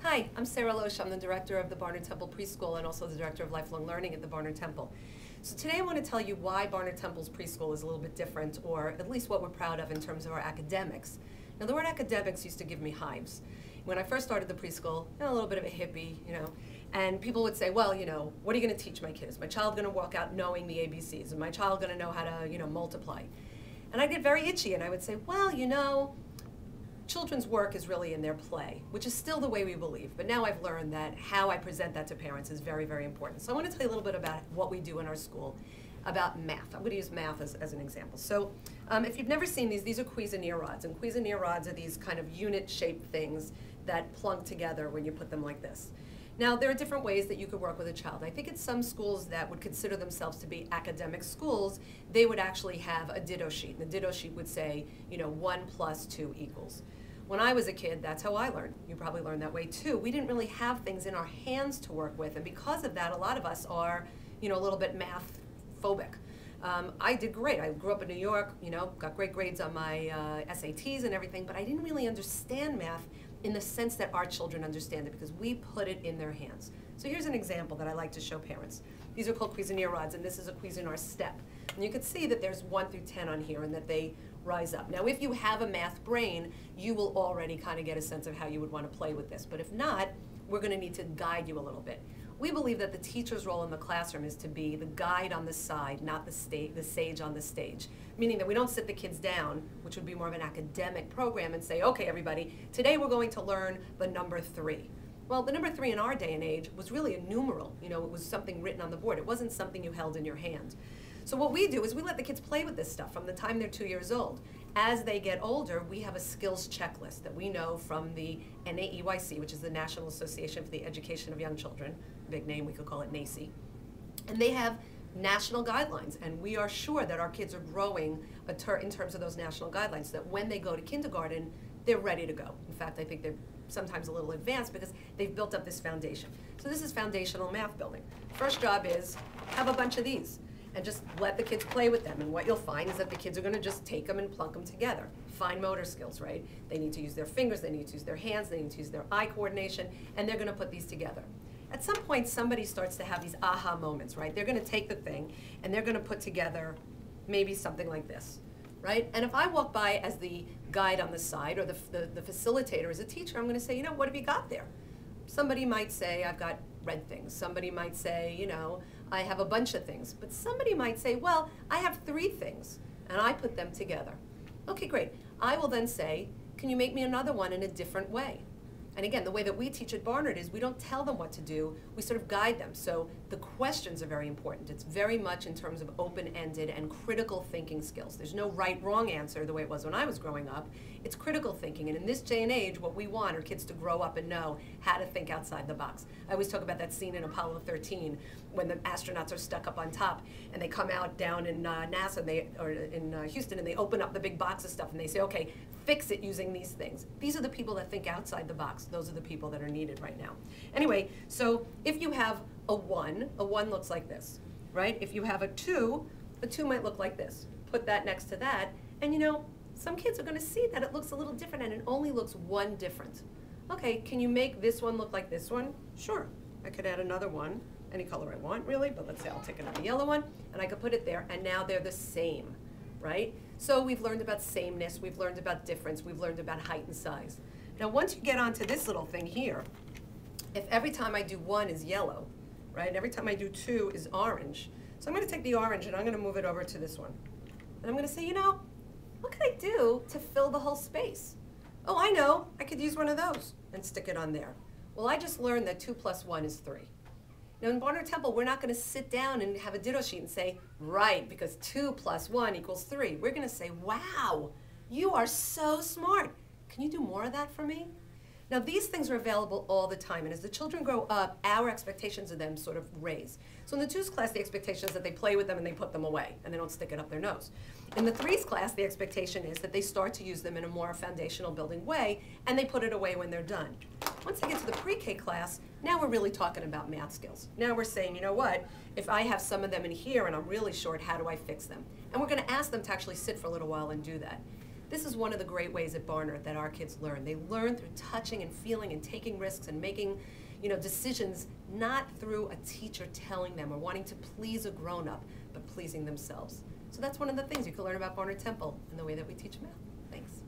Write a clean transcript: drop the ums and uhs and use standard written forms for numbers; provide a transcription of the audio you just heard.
Hi, I'm Sarah Loesch. I'm the director of the Barnert Temple Preschool and also the director of lifelong learning at the Barnert Temple. So today I want to tell you why Barnert Temple's preschool is a little bit different, or at least what we're proud of in terms of our academics. Now the word academics used to give me hives. When I first started the preschool, a little bit of a hippie, and people would say, well, what are you going to teach my kids? Is my child going to walk out knowing the ABCs? Is my child going to know how to, multiply? And I'd get very itchy and I would say, well, children's work is really in their play, which is still the way we believe. But now I've learned that how I present that to parents is very, very important. So I want to tell you a little bit about what we do in our school about math. I'm going to use math as an example. So if you've never seen these are Cuisenaire rods. And Cuisenaire rods are these kind of unit-shaped things that plunk together when you put them like this. Now, there are different ways that you could work with a child. I think at some schools that would consider themselves to be academic schools, they would actually have a ditto sheet. And the ditto sheet would say, 1 plus 2 equals. When I was a kid, that's how I learned. You probably learned that way too. We didn't really have things in our hands to work with, and because of that, a lot of us are, a little bit math phobic. I did great. I grew up in New York, got great grades on my SATs and everything, but I didn't really understand math in the sense that our children understand it because we put it in their hands. So here's an example that I like to show parents. These are called Cuisenaire rods, and this is a Cuisenaire step. And you can see that there's 1 through 10 on here and that they rise up. Now, if you have a math brain, you will already kind of get a sense of how you would want to play with this. But if not, we're going to need to guide you a little bit. We believe that the teacher's role in the classroom is to be the guide on the side, not the sage on the stage. Meaning that we don't sit the kids down, which would be more of an academic program, and say, okay, everybody, today we're going to learn the number 3. Well, the number 3 in our day and age was really a numeral. It was something written on the board. It wasn't something you held in your hand. So what we do is we let the kids play with this stuff from the time they're 2 years old. As they get older, we have a skills checklist that we know from the NAEYC, which is the National Association for the Education of Young Children. Big name, we could call it NAEYC. And they have national guidelines, and we are sure that our kids are growing in terms of those national guidelines, so that when they go to kindergarten, they're ready to go. In fact, I think they're sometimes a little advanced because they've built up this foundation. So this is foundational math building. First job is have a bunch of these and just let the kids play with them. And what you'll find is that the kids are going to just take them and plunk them together. Fine motor skills, right? They need to use their fingers, they need to use their hands, they need to use their eye coordination, and they're going to put these together. At some point, somebody starts to have these aha moments, right? They're going to take the thing and they're going to put together maybe something like this, right? And if I walk by as the guide on the side or the facilitator as a teacher, I'm going to say, what have you got there? Somebody might say, I've got red things. Somebody might say, I have a bunch of things. But somebody might say, well, I have 3 things, and I put them together. Okay, great. I will then say, can you make me another one in a different way? And again, the way that we teach at Barnert is we don't tell them what to do, we sort of guide them. So the questions are very important. It's very much in terms of open-ended and critical thinking skills. There's no right, wrong answer the way it was when I was growing up. It's critical thinking, and in this day and age, what we want are kids to grow up and know how to think outside the box. I always talk about that scene in Apollo 13 when the astronauts are stuck up on top, and they come out down in NASA, or in Houston, and they open up the big box of stuff, and they say, okay, fix it using these things. These are the people that think outside the box. Those are the people that are needed right now. Anyway, so if you have a 1 looks like this, right? If you have a 2 might look like this. Put that next to that, and some kids are going to see that it looks a little different, and it only looks 1 different. Okay, can you make this one look like this one? Sure. I could add another one, any color I want really, but let's say I'll take another yellow one, and I could put it there, and now they're the same, right? So we've learned about sameness, we've learned about difference, we've learned about height and size. Now once you get onto this little thing here, if every time I do 1 is yellow, right, and every time I do 2 is orange, so I'm going to take the orange and I'm going to move it over to this one. And I'm going to say, what can I do to fill the whole space? Oh, I know, I could use one of those and stick it on there. Well, I just learned that 2 plus 1 is 3. Now in Barnert Temple, we're not going to sit down and have a ditto sheet and say, right, because 2 plus 1 equals 3. We're going to say, wow, you are so smart. Can you do more of that for me? Now these things are available all the time, and as the children grow up, our expectations of them sort of raise. So in the 2s class, the expectation is that they play with them and they put them away, and they don't stick it up their nose. In the 3s class, the expectation is that they start to use them in a more foundational building way, and they put it away when they're done. Once they get to the pre-K class, now we're really talking about math skills. Now we're saying, you know what, if I have some of them in here and I'm really short, how do I fix them? And we're going to ask them to actually sit for a little while and do that. This is one of the great ways at Barnert that our kids learn. They learn through touching and feeling and taking risks and making, decisions, not through a teacher telling them or wanting to please a grown-up, but pleasing themselves. So that's one of the things you can learn about Barnert Temple and the way that we teach math. Thanks.